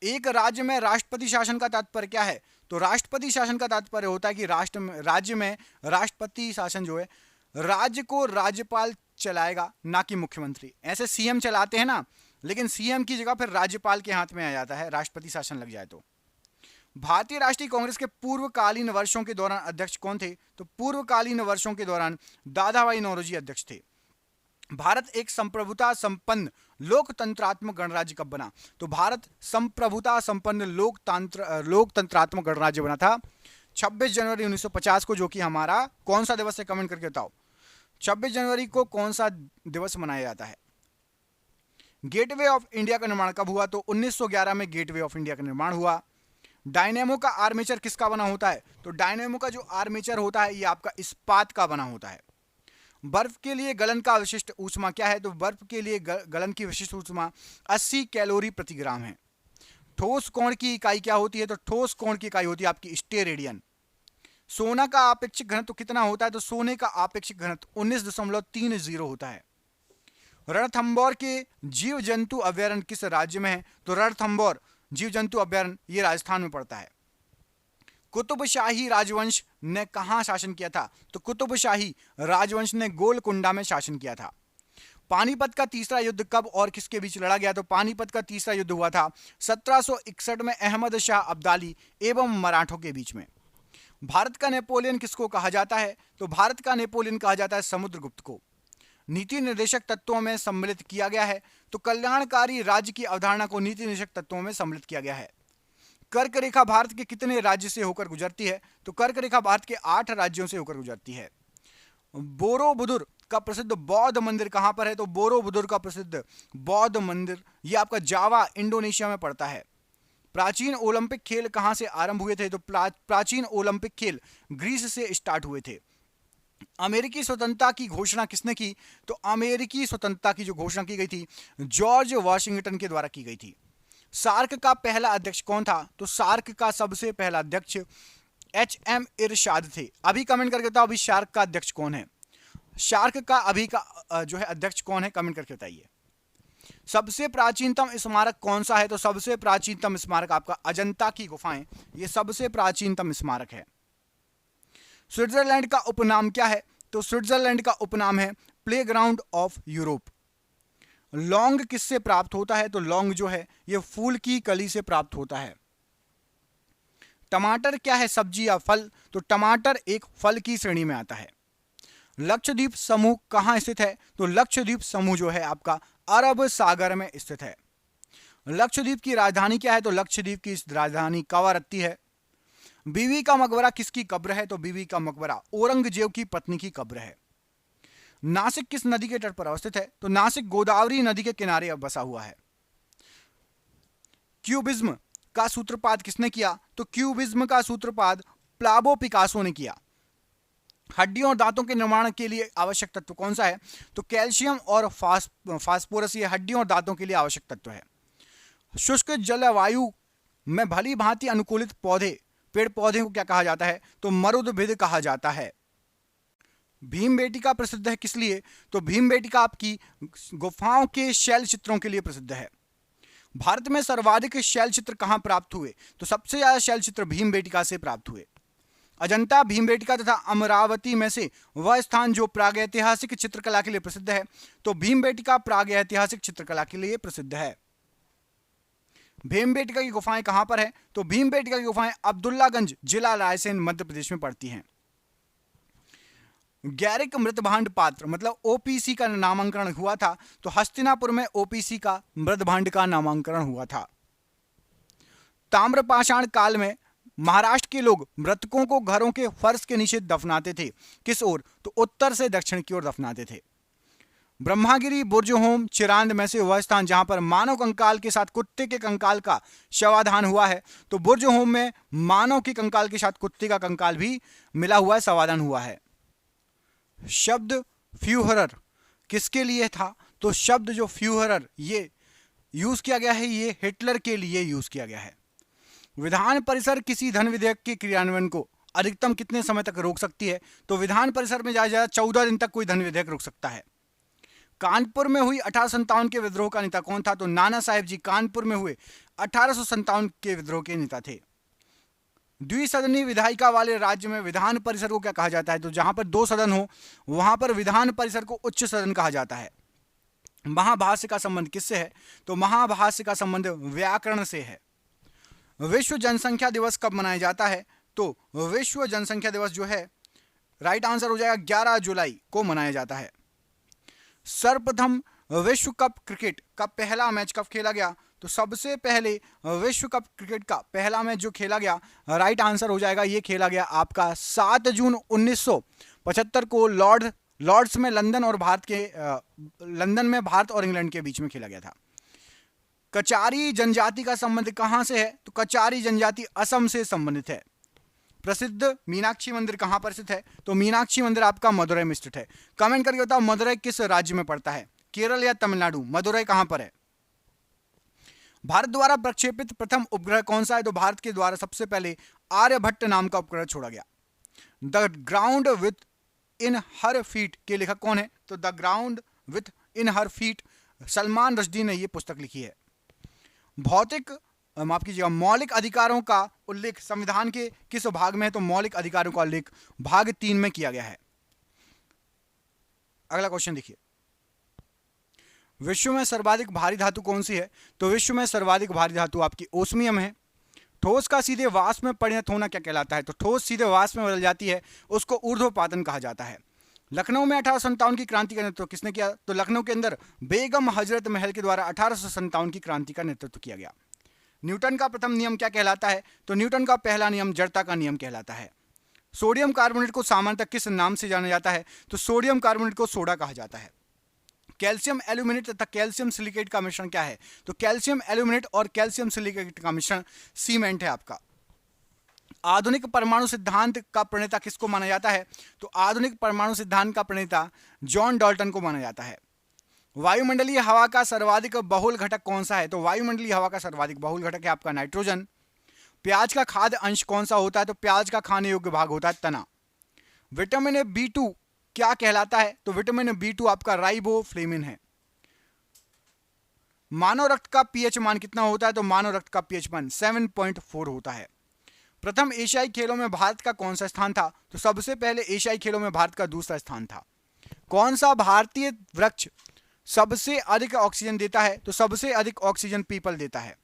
एक राज्य में राष्ट्रपति शासन का तात्पर्य क्या है? तो राष्ट्रपति शासन का तात्पर्य होता है कि राज्य में राष्ट्रपति शासन जो है, राज्य को राज्यपाल चलाएगा, ना कि मुख्यमंत्री। ऐसे सीएम चलाते हैं ना, लेकिन सीएम की जगह फिर राज्यपाल के हाथ में आ जाता है, राष्ट्रपति शासन लग जाए तो। भारतीय राष्ट्रीय कांग्रेस के पूर्वकालीन वर्षों के दौरान अध्यक्ष कौन थे? तो पूर्वकालीन वर्षों के दौरान दादाभाई नौरोजी अध्यक्ष थे। भारत एक संप्रभुता संपन्न लोकतंत्रात्मक गणराज्य कब बना? तो भारत संप्रभुता संपन्न लोकतंत्रात्मक गणराज्य बना था 26 जनवरी 1950 को, जो कि हमारा कौन सा दिवस है? कमेंट करके बताओ 26 जनवरी को कौन सा दिवस मनाया जाता है? गेटवे ऑफ इंडिया का निर्माण कब हुआ? तो 1911 में गेटवे ऑफ इंडिया का निर्माण हुआ। डायनेमो का आर्मेचर किसका बना होता है? तो डायनेमो का जो आर्मेचर होता है ये आपका इस्पात का बना होता है। बर्फ के लिए गलन का विशिष्ट ऊष्मा क्या है? तो बर्फ के लिए गलन की विशिष्ट ऊष्मा 80 कैलोरी प्रति ग्राम है। ठोस कोण की इकाई क्या होती है? तो ठोस कोण की इकाई होती है आपकी स्टेरेडियन। सोना का आपेक्षिक घनत्व कितना होता है? तो सोने का आपेक्षिक घनत्व 19.30 होता है। रणथंभौर के जीव जंतु अभ्यारण्य किस राज्य में है? तो रणथंभौर जीव जंतु अभ्यारण्य ये राजस्थान में पड़ता है। कुतुबशाही राजवंश ने कहां शासन किया था? तो कुतुबशाही राजवंश ने गोलकुंडा में शासन किया था। पानीपत का तीसरा युद्ध कब और किसके बीच लड़ा गया? तो पानीपत का तीसरा युद्ध हुआ था 1761 में अहमद शाह अब्दाली एवं मराठों के बीच में। भारत का नेपोलियन किसको कहा जाता है? तो भारत का नेपोलियन कहा जाता है समुद्रगुप्त को। नीति निर्देशक तत्वों में सम्मिलित किया गया है। तो कल्याणकारी राज्य की अवधारणा को नीति निर्देशक तत्वों में सम्मिलित किया गया है। कर्क रेखा भारत के कितने राज्य से होकर गुजरती है? तो कर्क रेखा भारत के 8 राज्यों से होकर गुजरती है। बोरोबुदुर का प्रसिद्ध बौद्ध मंदिर कहां पर है? तो बोरोबुदुर का प्रसिद्ध बौद्ध मंदिर ये आपका जावा इंडोनेशिया में पड़ता है। प्राचीन ओलंपिक खेल कहां से आरंभ हुए थे? तो प्राचीन ओलंपिक खेल ग्रीस से स्टार्ट हुए थे। अमेरिकी स्वतंत्रता की घोषणा किसने की? तो अमेरिकी स्वतंत्रता की जो घोषणा की गई थी जॉर्ज वॉशिंगटन के द्वारा की गई थी। सार्क का पहला अध्यक्ष कौन था? तो सार्क का सबसे पहला अध्यक्ष HM इरशाद थे। अभी कमेंट करके बताओ अभी सार्क का अध्यक्ष कौन है? सार्क का अभी का जो है अध्यक्ष कौन है? कमेंट करके बताइए। सबसे प्राचीनतम स्मारक कौन सा है? तो सबसे प्राचीनतम स्मारक आपका अजंता की गुफाएं, ये सबसे प्राचीनतम स्मारक है। स्विट्जरलैंड का उपनाम क्या है? तो स्विट्जरलैंड का उपनाम है प्लेग्राउंड ऑफ यूरोप। लौंग किससे प्राप्त होता है? तो लौंग जो है ये फूल की कली से प्राप्त होता है। टमाटर क्या है, सब्जी या फल? तो टमाटर एक फल की श्रेणी में आता है। लक्षद्वीप समूह कहां स्थित है? तो लक्षद्वीप समूह जो है आपका अरब सागर में स्थित है। लक्षद्वीप की राजधानी क्या है? तो लक्षद्वीप की राजधानी कावारत्ती है। बीवी का मकबरा किसकी कब्र है? तो बीवी का मकबरा औरंगजेब की पत्नी की कब्र है। नासिक किस नदी के तट पर अवस्थित है? तो नासिक गोदावरी नदी के किनारे अब बसा हुआ है। क्यूबिज्म का सूत्रपात किसने किया? तो क्यूबिज्म का सूत्रपात प्लाबो पिकासो ने किया। हड्डियों और दांतों के निर्माण के लिए आवश्यक तत्व कौन सा है? तो कैल्शियम और फास्फोरस ये हड्डियों और दांतों के लिए आवश्यक तत्व है। शुष्क जलवायु में भली भांति अनुकूलित पौधे पेड़ पौधे को क्या कहा जाता है? तो मरुद्भिद कहा जाता है। भीमबेटका प्रसिद्ध है किस लिए? तो भीमबेटका आपकी गुफाओं के शैल चित्रों के लिए प्रसिद्ध है। भारत में सर्वाधिक शैल चित्र कहां प्राप्त हुए? तो सबसे ज्यादा शैल चित्र भीमबेटका से प्राप्त हुए। अजंता, भीमबेटका तथा अमरावती में से वह स्थान जो प्रागैतिहासिक चित्रकला के लिए प्रसिद्ध है? तो भीमबेटका प्रागैतिहासिक चित्रकला के लिए प्रसिद्ध है। भीमबेटका की गुफाएं कहां पर है? तो भीमबेटका की गुफाएं अब्दुल्लागंज, जिला रायसेन, मध्य प्रदेश में पड़ती हैं। गैरिक मृतभांड पात्र मतलब ओपीसी का नामांकन हुआ था? तो हस्तिनापुर में ओपीसी का मृतभांड का नामांकन हुआ था। ताम्रपाषाण काल में महाराष्ट्र के लोग मृतकों को घरों के फर्श के नीचे दफनाते थे। किस ओर? तो उत्तर से दक्षिण की ओर दफनाते थे। ब्रह्मागिरी बुर्जहोम चिरांद में से वह स्थान जहां पर मानव कंकाल के साथ कुत्ते के कंकाल का शवाधान हुआ है। तो बुर्जहोम में मानव के कंकाल के साथ कुत्ते का कंकाल भी मिला हुआ है, शवाधान हुआ है। शब्द फ्यूहरर किसके लिए था? तो शब्द जो फ्यूहरर ये यूज किया गया है ये हिटलर के लिए यूज किया गया है। विधान परिषद किसी धन विधेयक के क्रियान्वयन को अधिकतम कितने समय तक रोक सकती है? तो विधान परिसर में ज्यादा 14 दिन तक कोई धन विधेयक रोक सकता है। कानपुर में हुई 1857 के विद्रोह का नेता कौन था? तो नाना साहेब जी कानपुर में हुए 1857 के विद्रोह के नेता थे। द्विसदनी विधायिका वाले राज्य में विधान परिसर को क्या कहा जाता है? तो जहां पर 2 सदन हो वहां पर विधान परिसर को उच्च सदन कहा जाता है। महाभाष्य का संबंध किससे है? तो महाभाष्य का संबंध व्याकरण से है। विश्व जनसंख्या दिवस कब मनाया जाता है? तो विश्व जनसंख्या दिवस जो है राइट आंसर हो जाएगा 11 जुलाई को मनाया जाता है। सर्वप्रथम विश्व कप क्रिकेट का पहला मैच कब खेला गया? तो सबसे पहले विश्व कप क्रिकेट का पहला मैच जो खेला गया राइट आंसर हो जाएगा, ये खेला गया आपका 7 जून 1975 को लॉर्ड्स में लंदन में भारत और इंग्लैंड के बीच में खेला गया था। कचारी जनजाति का संबंध कहां से है? तो कचारी जनजाति असम से संबंधित है। प्रसिद्ध मीनाक्षी मंदिर कहां पर स्थित है? तो मीनाक्षी मंदिर आपका मदुरई में स्थित है। कमेंट करके बताओ मदुरई किस राज्य में पड़ता है, केरल या तमिलनाडु? मदुरई कहां पर है? भारत द्वारा प्रक्षेपित प्रथम उपग्रह कौन सा है? तो भारत के द्वारा सबसे पहले आर्यभट्ट नाम का उपग्रह छोड़ा गया। The ground with in her feet के लेखक कौन है? तो the ground with in her feet Salman Rushdie ने यह पुस्तक लिखी है। मौलिक अधिकारों का उल्लेख संविधान के किस भाग में है? तो मौलिक अधिकारों का उल्लेख भाग 3 में किया गया है। अगला क्वेश्चन देखिए, विश्व में सर्वाधिक भारी धातु कौन सी है? तो विश्व में सर्वाधिक भारी धातु आपकी ओस्मियम है। ठोस का सीधे वाष्प में परिणत होना क्या कहलाता है? तो ठोस सीधे वाष्प में बदल जाती है, उसको ऊर्ध्वपातन कहा जाता है। लखनऊ में 1857 की क्रांति का नेतृत्व किसने किया? तो लखनऊ के अंदर बेगम हजरत महल के द्वारा 1857 की क्रांति का नेतृत्व किया गया। न्यूटन का प्रथम नियम क्या कहलाता है? तो न्यूटन का पहला नियम जड़ता का नियम कहलाता है। सोडियम कार्बोनेट को सामान्यतः किस नाम से जाना जाता है? तो सोडियम कार्बोनेट को सोडा कहा जाता है। कैल्शियम एल्यूमिनेट तथा कैल्शियम सिलिकेट का मिश्रण क्या है? तो कैल्शियम एल्यूमिनेट और कैल्शियम सिलिकेट का मिश्रण सीमेंट है आपका। आधुनिक परमाणु सिद्धांत का प्रणेता किसको माना जाता है? तो आधुनिक परमाणु सिद्धांत का प्रणेता जॉन डाल्टन को माना जाता है। वायुमंडलीय हवा का सर्वाधिक बहुल घटक कौन सा है? तो वायुमंडलीय हवा का सर्वाधिक बहुल घटक है आपका नाइट्रोजन। प्याज का खाद्य अंश कौन सा होता है? तो प्याज का खाने योग्य भाग होता है तना। विटामिन B2 क्या कहलाता है? तो विटामिन B2 आपका राइबोफ्लेविन है। मानव रक्त का पीएच मान कितना होता है? तो मानव रक्त का पीएच मान 7.4 होता है। प्रथम एशियाई खेलों में भारत का कौन सा स्थान था? तो सबसे पहले एशियाई खेलों में भारत का दूसरा स्थान था। कौन सा भारतीय वृक्ष सबसे अधिक ऑक्सीजन देता है? तो सबसे अधिक ऑक्सीजन पीपल देता है।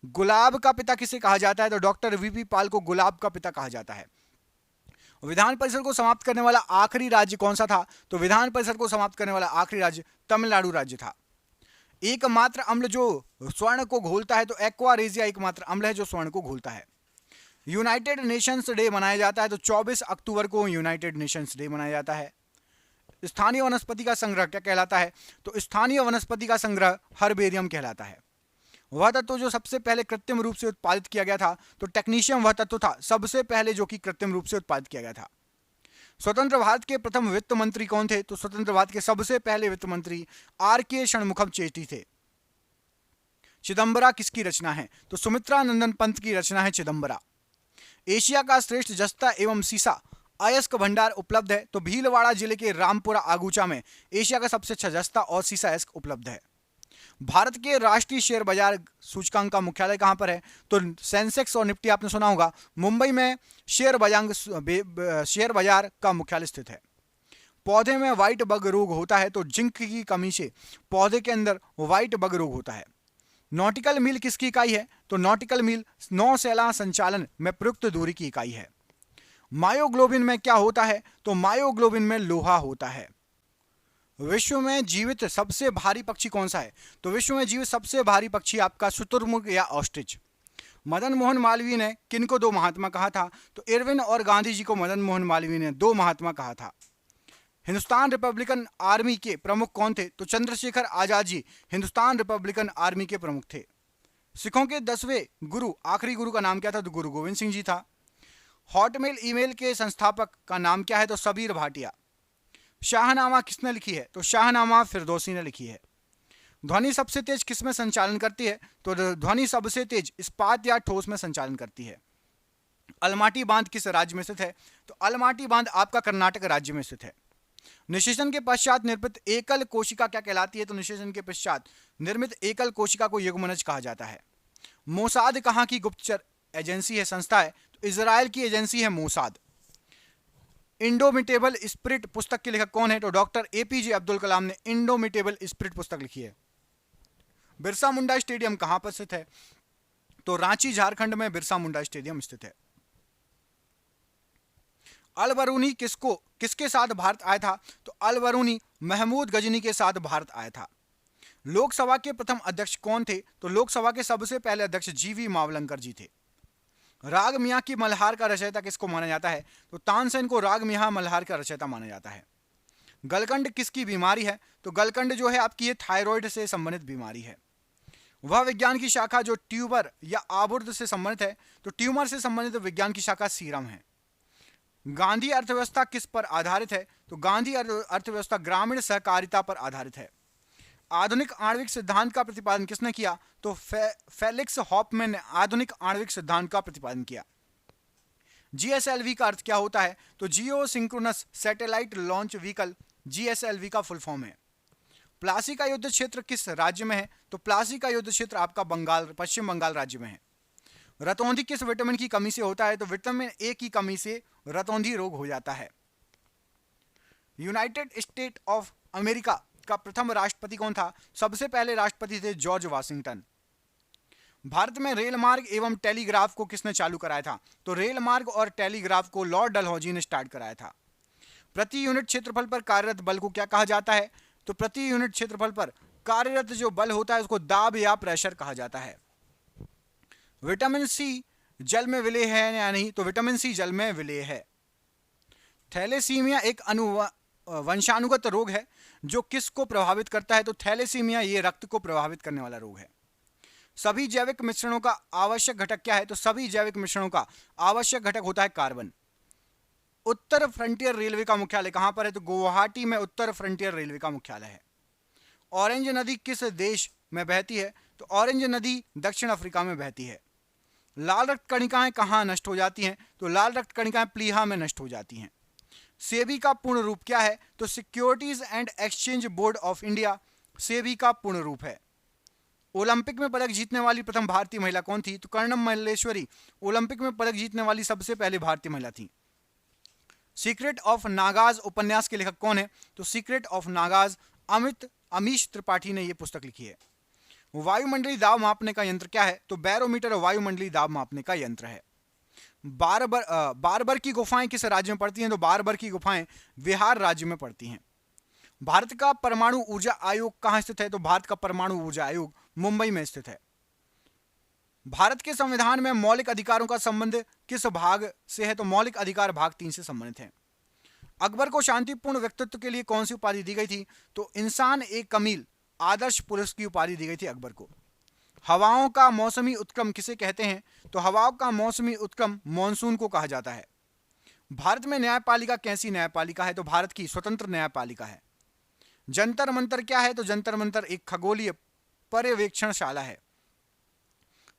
गुलाब का पिता किसे कहा जाता है? तो डॉक्टर वीपी पाल को गुलाब का पिता कहा जाता है। विधान परिषद को समाप्त करने वाला आखिरी राज्य कौन सा था? तो विधान परिषद को समाप्त करने वाला आखिरी राज्य तमिलनाडु राज्य था। एकमात्र अम्ल जो स्वर्ण को घोलता है, तो एक्वारेजिया एकमात्र अम्ल है जो स्वर्ण को घोलता है। यूनाइटेड नेशंस डे मनाया जाता है, तो 24 अक्टूबर को यूनाइटेड नेशंस डे मनाया जाता है। स्थानीय वनस्पति का संग्रह क्या कहलाता है? तो स्थानीय वनस्पति का संग्रह हर्बेरियम कहलाता है। वह तत्व जो सबसे पहले कृत्रिम रूप से उत्पादित किया गया था, तो टेक्नीशियम वह तत्व था सबसे पहले जो कि कृत्रिम रूप से उत्पादित किया गया था। स्वतंत्र भारत के प्रथम वित्त मंत्री कौन थे? तो स्वतंत्र भारत के सबसे पहले वित्त मंत्री R.K. षणमुखम चेट्टी थे। चिदंबरा किसकी रचना है? तो सुमित्रा नंदन पंत की रचना है चिदंबरा। एशिया का श्रेष्ठ जस्ता एवं सीसा अयस्क भंडार उपलब्ध है, तो भीलवाड़ा जिले के रामपुरा आगूचा में एशिया का सबसे अच्छा जस्ता और सीसा अयस्क उपलब्ध है। भारत के राष्ट्रीय शेयर बाजार सूचकांक का मुख्यालय कहां पर है? तो सेंसेक्स और निफ्टी आपने सुना होगा, मुंबई में शेयर बाजार का मुख्यालय स्थित है। पौधे में व्हाइट बग रोग होता है, तो जिंक की कमी से पौधे के अंदर व्हाइट बग रोग होता है। नॉटिकल मील किसकी इकाई है? तो नॉटिकल मील नौसेना संचालन में प्रयुक्त दूरी की इकाई है। मायोग्लोबिन में क्या होता है? तो मायोग्लोबिन में लोहा होता है। विश्व में जीवित सबसे भारी पक्षी कौन सा है? तो विश्व में जीवित सबसे भारी पक्षी आपका शुतुरमुर्ग या ऑस्ट्रिच। मदन मोहन मालवीय ने किनको 2 महात्मा कहा था? तो इरविन और गांधी जी को मदन मोहन मालवीय ने 2 महात्मा कहा था। हिंदुस्तान रिपब्लिकन आर्मी के प्रमुख कौन थे? तो चंद्रशेखर आजाद जी हिंदुस्तान रिपब्लिकन आर्मी के प्रमुख थे। सिखों के 10वें गुरु, आखिरी गुरु का नाम क्या था? तो गुरु गोविंद सिंह जी था। हॉटमेल ईमेल के संस्थापक का नाम क्या है? तो सबीर भाटिया। शाहनामा किसने लिखी है? तो शाहनामा फिरदौसी ने लिखी है। ध्वनि सबसे तेज किस में संचालन करती है? तो ध्वनि सबसे तेज इस्पात या ठोस में संचालन करती है। अलमाटी बांध किस राज्य में स्थित है? तो अलमाटी बांध आपका कर्नाटक राज्य में स्थित है। निषेचन के पश्चात निर्मित एकल कोशिका क्या कहलाती है? तो निषेचन के पश्चात निर्मित एकल कोशिका को युग्मनज कहा जाता है। मोसाद कहाँ की गुप्तचर एजेंसी है, संस्था है? तो इजराइल की एजेंसी है मोसाद। इंडोमिटेबल स्पिरिट पुस्तक के लेखक कौन है? तो डॉक्टर एपीजे अब्दुल कलाम ने इंडोमिटेबल स्पिरिट पुस्तक लिखी है। बिरसा मुंडा स्टेडियम कहां पर स्थित है? तो रांची झारखंड में बिरसा मुंडा स्टेडियम स्थित है। अल बरूनी किसके साथ भारत आया था? तो अल बरूनी महमूद गजनी के साथ भारत आया था। लोकसभा के प्रथम अध्यक्ष कौन थे? तो लोकसभा के सबसे पहले अध्यक्ष जीवी मावलंकर जी थे। राग मियां की मल्हार का रचयिता किसको माना जाता है? तो तानसेन को राग मियां मल्हार का रचयिता माना जाता है। गलकंड किसकी बीमारी है? तो गलकंड जो है आपकी ये थायराइड से संबंधित बीमारी है। वह विज्ञान की शाखा जो ट्यूबर या आबुर्द से संबंधित है, तो ट्यूमर से संबंधित विज्ञान की शाखा सीरम है। गांधी अर्थव्यवस्था किस पर आधारित है? तो गांधी अर्थव्यवस्था ग्रामीण सहकारिता पर आधारित है। आधुनिक आणविक सिद्धांत का प्रतिपादन किसने किया? तो फेलिक्स हॉफमैन ने आधुनिक आणविक सिद्धांत का प्रतिपादन किया। जीएसएलवी का अर्थ क्या होता है? तो geosynchronous satellite launch vehicle GSLV का फुल फॉर्म है। प्लासी का युद्ध क्षेत्र किस राज्य में है? तो प्लासी का युद्ध क्षेत्र आपका पश्चिम बंगाल राज्य में है। रतौंधी किस विटामिन की कमी से होता है? तो विटामिन ए की कमी से रतौंधी रोग हो जाता है। यूनाइटेड स्टेट ऑफ अमेरिका का प्रथम राष्ट्रपति कौन था? सबसे पहले राष्ट्रपति थे जॉर्ज वाशिंगटन। भारत में रेल मार्ग एवं टेलीग्राफ को किसने चालू कराया था? तो रेल मार्ग और टेलीग्राफ को लॉर्ड डलहौजी ने स्टार्ट कराया था। प्रति यूनिट क्षेत्रफल पर कार्यरत बल को क्या कहा जाता है? तो प्रति यूनिट क्षेत्रफल पर कार्यरत जो बल होता है उसको दाब या प्रेशर कहा जाता है। विटामिन सी जल में विलेय है या नहीं? तो विटामिन सी जल में विलेय है। थैलेसीमिया एक वंशानुगत रोग है जो किसको प्रभावित करता है? तो थैलेसीमिया ये रक्त को प्रभावित करने वाला रोग है। सभी जैविक मिश्रणों का आवश्यक घटक क्या है? तो सभी जैविक मिश्रणों का आवश्यक घटक होता है कार्बन। उत्तर फ्रंटियर रेलवे का मुख्यालय कहां पर है? तो गुवाहाटी में उत्तर फ्रंटियर रेलवे का मुख्यालय है। ऑरेंज नदी किस देश में बहती है? तो ऑरेंज नदी दक्षिण अफ्रीका में बहती है। लाल रक्त कणिकाएं कहां नष्ट हो जाती हैं? तो लाल रक्त कणिकाएं प्लीहा में नष्ट हो जाती हैं। सेबी का पूर्ण रूप क्या है? तो securities and exchange board of India SEBI का पूर्ण रूप है। ओलंपिक में पदक जीतने वाली प्रथम भारतीय महिला कौन थी? तो कर्णम मल्लेश्वरी ओलंपिक में पदक जीतने वाली सबसे पहले भारतीय महिला थी। सीक्रेट ऑफ नागाज उपन्यास के लेखक कौन है? तो सीक्रेट ऑफ नागाज अमीश त्रिपाठी ने यह पुस्तक लिखी है। वायुमंडलीय दाब मापने का यंत्र क्या है? तो बैरोमीटर वायुमंडलीय दाब मापने का यंत्र है। बारबर की गुफाएं किस राज्य में पड़ती हैं? तो बारबर की गुफाएं बिहार राज्य में पड़ती हैं। भारत का परमाणु ऊर्जा आयोग कहां स्थित है? तो भारत का परमाणु ऊर्जा आयोग मुंबई में स्थित है। भारत के संविधान में मौलिक अधिकारों का संबंध किस भाग से है? तो मौलिक अधिकार भाग 3 से संबंधित है। अकबर को शांतिपूर्ण व्यक्तित्व के लिए कौन सी उपाधि दी गई थी? तो इंसान ए कमील आदर्श पुरुष की उपाधि दी गई थी अकबर को। हवाओं का मौसमी उत्क्रम किसे कहते हैं? तो हवाओं का मौसमी उत्क्रम मॉनसून को कहा जाता है। भारत में न्यायपालिका कैसी न्यायपालिका है? तो भारत की स्वतंत्र न्यायपालिका है। जंतर मंतर क्या है? तो जंतर मंतर एक खगोलीय पर्यवेक्षणशाला है।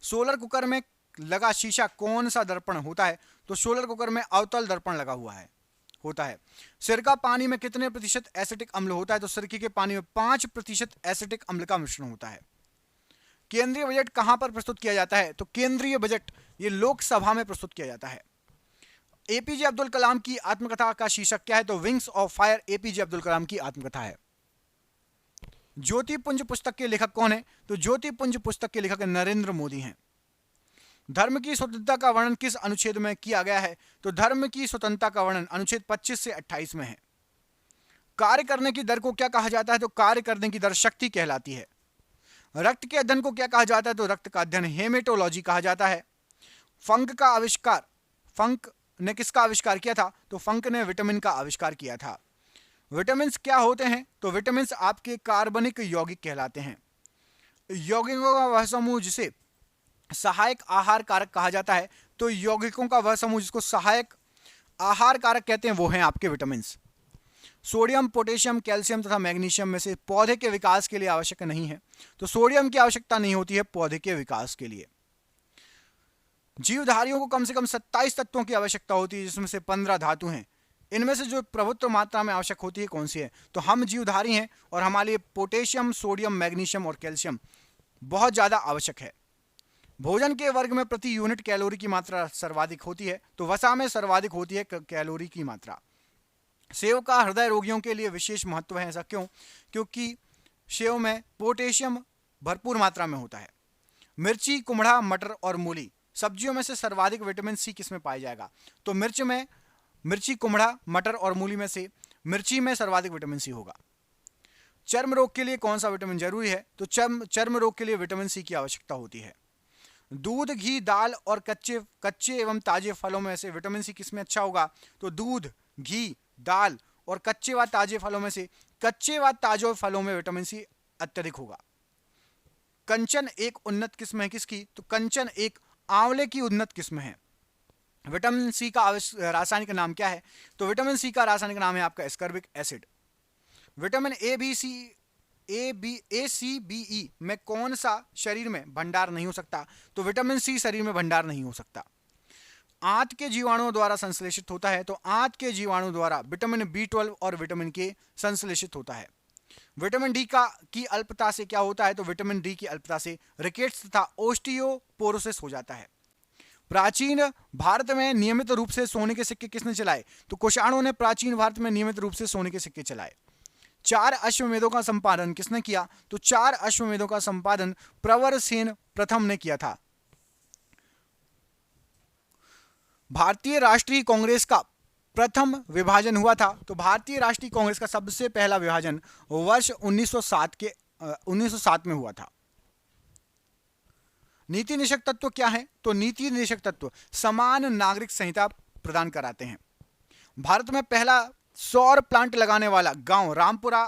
सोलर कुकर में लगा शीशा कौन सा दर्पण होता है? तो सोलर कुकर में अवतल दर्पण लगा हुआ है होता है। सिरका पानी में कितने प्रतिशत एसिटिक अम्ल होता है? तो सिरके के पानी में 5% एसिटिक अम्ल का मिश्रण होता है। केंद्रीय बजट कहां पर प्रस्तुत किया जाता है? तो केंद्रीय बजट ये लोकसभा में प्रस्तुत किया जाता है। एपीजे अब्दुल कलाम की आत्मकथा का शीर्षक क्या है? तो wings of fire APJ Abdul Kalam की आत्मकथा है। ज्योतिपुंज पुस्तक के लेखक कौन है? तो ज्योतिपुंज पुस्तक के लेखक नरेंद्र मोदी हैं। धर्म की स्वतंत्रता का वर्णन किस अनुच्छेद में किया गया है? तो धर्म की स्वतंत्रता का वर्णन अनुच्छेद 25 से 28 में है। कार्य करने की दर को क्या कहा जाता है? तो कार्य करने की दर शक्ति कहलाती है। रक्त के अध्ययन को क्या कहा जाता है? तो रक्त का अध्ययन हेमेटोलॉजी कहा जाता है। फंक ने किसका आविष्कार किया था? तो फंक ने विटामिन का आविष्कार किया था। विटामिन क्या होते हैं? तो विटामिन आपके कार्बनिक यौगिक कहलाते हैं। यौगिकों का वह समूह जिसे सहायक आहार कारक कहा जाता है, तो यौगिकों का वह समूह जिसको सहायक आहार कारक कहते हैं वो हैं आपके विटामिन। सोडियम, पोटेशियम, कैल्शियम तथा मैग्नीशियम में से पौधे के विकास के लिए आवश्यक नहीं है, तो सोडियम की आवश्यकता नहीं होती है पौधे के विकास के लिए। जीवधारियों को कम से कम 27 तत्वों की आवश्यकता होती है, जिसमें से 15 धातु हैं। इनमें से जो प्रभुत्व मात्रा में आवश्यक होती है कौन सी है? तो हम जीवधारी हैं और हमारे लिए पोटेशियम, सोडियम, मैग्नीशियम और कैल्शियम बहुत ज्यादा आवश्यक है। भोजन के वर्ग में प्रति यूनिट कैलोरी की मात्रा सर्वाधिक होती है, तो वसा में सर्वाधिक होती है कैलोरी की मात्रा। सेव का हृदय रोगियों के लिए विशेष महत्व है। ऐसा क्यों? क्योंकि सेव में पोटेशियम भरपूर मात्रा में होता है। मिर्ची, कुमड़ा, मटर और मूली सब्जियों में से सर्वाधिक विटामिन सी किसमें पाया जाएगा? तो मिर्ची, कुमड़ा, मटर और मूली में से मिर्ची में सर्वाधिक विटामिन सी होगा। चर्म रोग के लिए कौन सा विटामिन जरूरी है? तो चर्म रोग के लिए विटामिन सी की आवश्यकता होती है। दूध, घी, दाल और कच्चे एवं ताजे फलों में से विटामिन सी किसमें अच्छा होगा? तो दूध, घी, दाल और कच्चे व ताजे फलों में से कच्चे व ताजे फलों में विटामिन सी अत्यधिक होगा। कंचन एक उन्नत किस्म है किसकी? तो कंचन एक आंवले की उन्नत किस्म है। विटामिन सी का रासायनिक नाम क्या है? तो विटामिन सी का रासायनिक नाम है आपका ascorbic acid. Vitamin A C B E में कौन सा शरीर में भंडार नहीं हो सकता? तो विटामिन सी शरीर में भंडार नहीं हो सकता। आंत के जीवाणुओं द्वारा संश्लेषित होता है, तो आंत के जीवाणु द्वारा विटामिन B12 और विटामिन के संश्लेषित होता है। विटामिन डी की अल्पता से क्या होता है? तो विटामिन डी की अल्पता से रिकेट्स तथा ओस्टियोपोरोसिस हो जाता है। प्राचीन भारत में नियमित रूप से सोने के सिक्के किसने चलाए? तो कुषाणों ने प्राचीन भारत में नियमित रूप से सोने के सिक्के चलाए। 4 अश्वमेधों का संपादन किसने किया? तो 4 अश्वमेधों का संपादन प्रवरसेन प्रथम ने किया था। भारतीय राष्ट्रीय कांग्रेस का प्रथम विभाजन हुआ था, तो भारतीय राष्ट्रीय कांग्रेस का सबसे पहला विभाजन वर्ष 1907 में हुआ था। नीति निषेधक तत्व क्या है? तो नीति निषेधक तत्व समान नागरिक संहिता प्रदान कराते हैं। भारत में पहला सौर प्लांट लगाने वाला गांव रामपुरा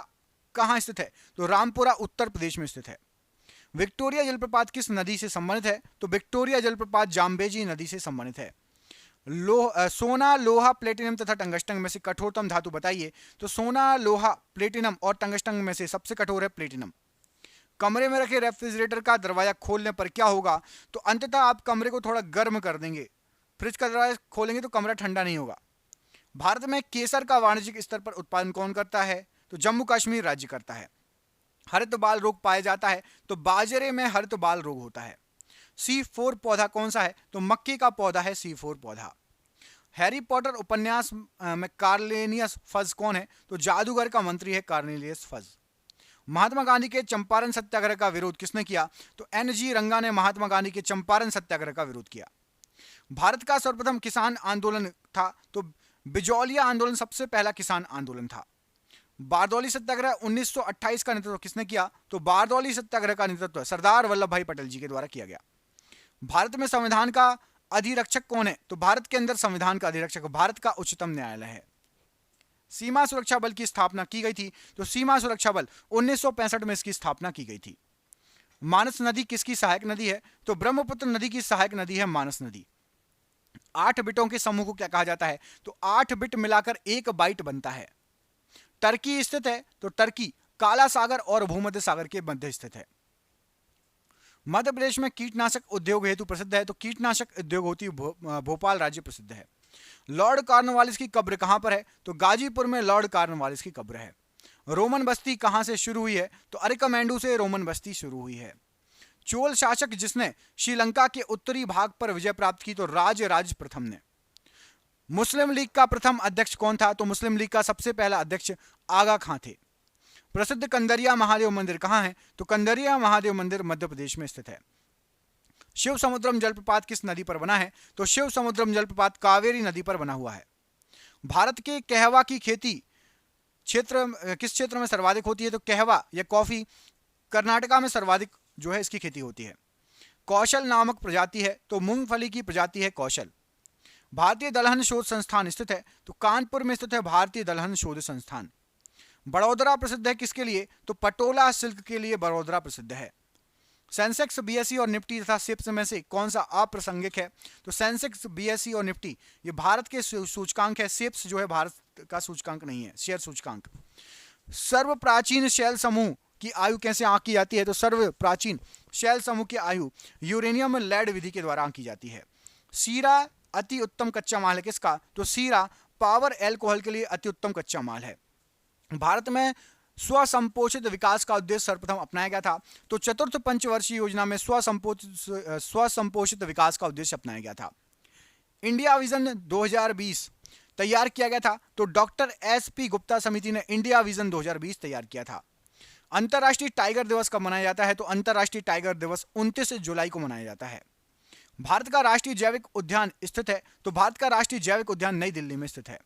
कहां स्थित है? तो रामपुरा उत्तर प्रदेश में स्थित है। विक्टोरिया जलप्रपात किस नदी से संबंधित है? तो विक्टोरिया जलप्रपात जाम्बेजी नदी से संबंधित है। सोना, लोहा, प्लेटिनम तथा टंगस्टन में से कठोरतम धातु बताइए? तो सोना, लोहा, प्लेटिनम और टंगस्टन में से सबसे कठोर है प्लेटिनम। कमरे में रखे रेफ्रिजरेटर का दरवाजा खोलने पर क्या होगा? तो अंततः आप कमरे को थोड़ा गर्म कर देंगे। फ्रिज का दरवाजा खोलेंगे तो कमरा ठंडा नहीं होगा। भारत में केसर का वाणिज्यिक स्तर पर उत्पादन कौन करता है? तो जम्मू कश्मीर राज्य करता है। हरित बाल रोग पाया जाता है, तो बाजरे में हरित बाल रोग होता है। C4 पौधा कौन सा है? तो मक्के का पौधा है C4 पौधा। हैरी पॉटर उपन्यास में कार्नेलियस फज कौन है? तो जादूगर का मंत्री है कार्नेलियस फज। महात्मा गांधी के चंपारण सत्याग्रह का विरोध किसने किया? तो NG रंगा ने महात्मा गांधी के चंपारण सत्याग्रह का विरोध किया। भारत का सर्वप्रथम किसान आंदोलन था, तो बिजौलिया आंदोलन सबसे पहला किसान आंदोलन था। बारदौली सत्याग्रह 1928 का नेतृत्व किसने किया? तो बारदौली सत्याग्रह का नेतृत्व सरदार वल्लभ भाई पटेल जी के द्वारा किया गया। भारत में संविधान का अधिरक्षक कौन है? तो भारत के अंदर संविधान का अधिरक्षक भारत का उच्चतम न्यायालय है। सीमा सुरक्षा बल की स्थापना की गई थी, तो सीमा सुरक्षा बल 1965 में इसकी स्थापना की गई थी। मानस नदी किसकी सहायक नदी है? तो ब्रह्मपुत्र नदी की सहायक नदी है मानस नदी। 8 बिटों के समूह को क्या कहा जाता है? तो 8 बिट मिलाकर 1 बाइट बनता है। टर्की स्थित है, तो टर्की काला सागर और भूमध्य सागर के मध्य स्थित है। मध्य प्रदेश में कीटनाशक उद्योग हेतु प्रसिद्ध है, तो कीटनाशक उद्योग हेतु भोपाल राज्य प्रसिद्ध है। लॉर्ड कॉर्नवालिस की कब्र कहां पर है? तो गाजीपुर में लॉर्ड कॉर्नवालिस की कब्र है। रोमन बस्ती कहां से शुरू हुई है? तो अरिकमेंडू से रोमन बस्ती शुरू हुई है। चोल शासक जिसने श्रीलंका के उत्तरी भाग पर विजय प्राप्त की, तो राज प्रथम ने। मुस्लिम लीग का प्रथम अध्यक्ष कौन था? तो मुस्लिम लीग का सबसे पहला अध्यक्ष आगा खां थे। प्रसिद्ध कंदरिया महादेव मंदिर कहां है? तो कंदरिया महादेव मंदिर मध्य प्रदेश में स्थित है। शिव समुद्रम जलप्रपात किस नदी पर बना है? तो शिव समुद्रम जलप्रपात कावेरी नदी पर बना हुआ है। भारत के कहवा की खेती किस क्षेत्र में सर्वाधिक होती है? तो कहवा या कॉफी कर्नाटका में सर्वाधिक जो है इसकी खेती होती है। कौशल नामक प्रजाति है, तो मूंगफली की प्रजाति है कौशल। भारतीय दलहन शोध संस्थान स्थित है, तो कानपुर में स्थित है भारतीय दलहन शोध संस्थान। बड़ौदरा प्रसिद्ध है किसके लिए? तो पटोला सिल्क के लिए बड़ौदरा प्रसिद्ध है। सेंसेक्स, बीएसई और निफ्टी तथा सिप्स में से कौन सा अप्रासंगिक है? तो सेंसेक्स, बीएसई और निफ्टी ये भारत के सूचकांक है। सिप्स जो है भारत का सूचकांक नहीं है, शेयर सूचकांक। सर्व प्राचीन शैल समूह की आयु कैसे आंकी जाती है? तो सर्व प्राचीन शैल समूह की आयु यूरेनियम लेड विधि के द्वारा आंकी जाती है। सीरा अति उत्तम कच्चा माल है किसका? तो सीरा पावर एल्कोहल के लिए अति उत्तम कच्चा माल है। भारत में स्वसंपोषित विकास का उद्देश्य सर्वप्रथम अपनाया गया था। तो चतुर्थ पंचवर्षीय योजना में स्वसंपोषित विकास का उद्देश्य अपनाया गया था। इंडिया विजन 2020 तैयार किया गया था। तो डॉक्टर SP गुप्ता समिति ने इंडिया विजन 2020 तैयार किया था। अंतर्राष्ट्रीय टाइगर दिवस कब मनाया जाता है? तो अंतर्राष्ट्रीय टाइगर दिवस 29 जुलाई को मनाया जाता है। भारत का राष्ट्रीय जैविक उद्यान स्थित है। तो भारत का राष्ट्रीय जैविक उद्यान नई दिल्ली में स्थित है।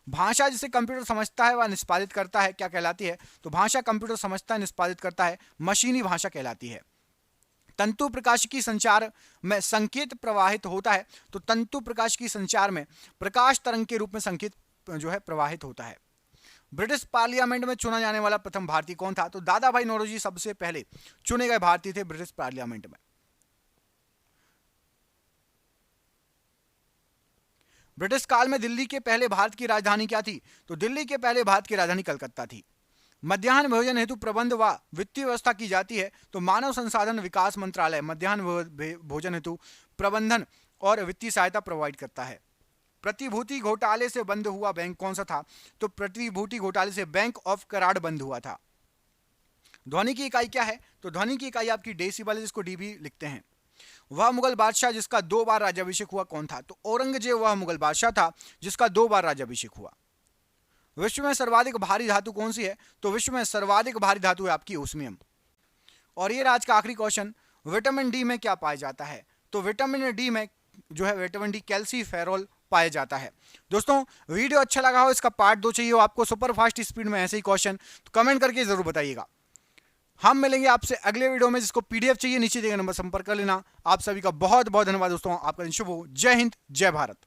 भाषा जिसे कंप्यूटर समझता है वह निष्पादित करता है, क्या कहलाती है? तो भाषा कंप्यूटर समझता है, निष्पादित करता है, मशीनी भाषा कहलाती है। तंतु प्रकाशिकी संचार में संकेत प्रवाहित होता है। तो तंतु प्रकाशिकी संचार में प्रकाश तरंग के रूप में संकेत जो है प्रवाहित होता है। ब्रिटिश पार्लियामेंट में चुना जाने वाला प्रथम भारतीय कौन था? तो दादा भाई नौरोजी सबसे पहले चुने गए भारतीय थे ब्रिटिश पार्लियामेंट में। ब्रिटिश काल में दिल्ली के पहले भारत की राजधानी क्या थी? तो दिल्ली के पहले भारत की राजधानी कलकत्ता थी। मध्याह्न भोजन हेतु प्रबंध व वित्तीय व्यवस्था की जाती है। तो मानव संसाधन विकास मंत्रालय मध्याह्न भोजन हेतु प्रबंधन और वित्तीय सहायता प्रोवाइड करता है। प्रतिभूति घोटाले से बंद हुआ बैंक कौन सा था? तो प्रतिभूति घोटाले से बैंक ऑफ कराड़ बंद हुआ था। ध्वनि की इकाई क्या है? तो ध्वनि की इकाई आपकी डेसिबल है, जिसको डीबी लिखते हैं। वह मुगल बादशाह जिसका 2 बार राज्याभिषेक हुआ कौन था? तो औरंगजेब वह मुगल बादशाह था जिसका 2 बार राज्याभिषेक हुआ। विश्व में सर्वाधिक भारी धातु कौन सी है? तो विश्व में सर्वाधिक भारी धातु है आपकी ओस्मियम। और ये आज का आखिरी क्वेश्चन, विटामिन डी में क्या पाया जाता है? तो विटामिन डी में जो है विटामिन डी कैल्सीफेरॉल पाया जाता है। दोस्तों वीडियो अच्छा लगा हो, इसका पार्ट 2 चाहिए हो आपको सुपर फास्ट स्पीड में ऐसे ही क्वेश्चन, तो कमेंट करके जरूर बताइएगा। हम मिलेंगे आपसे अगले वीडियो में। जिसको PDF चाहिए नीचे दिए गए नंबर संपर्क कर लेना। आप सभी का बहुत बहुत धन्यवाद दोस्तों, आपका दिन शुभ हो। जय हिंद, जय भारत।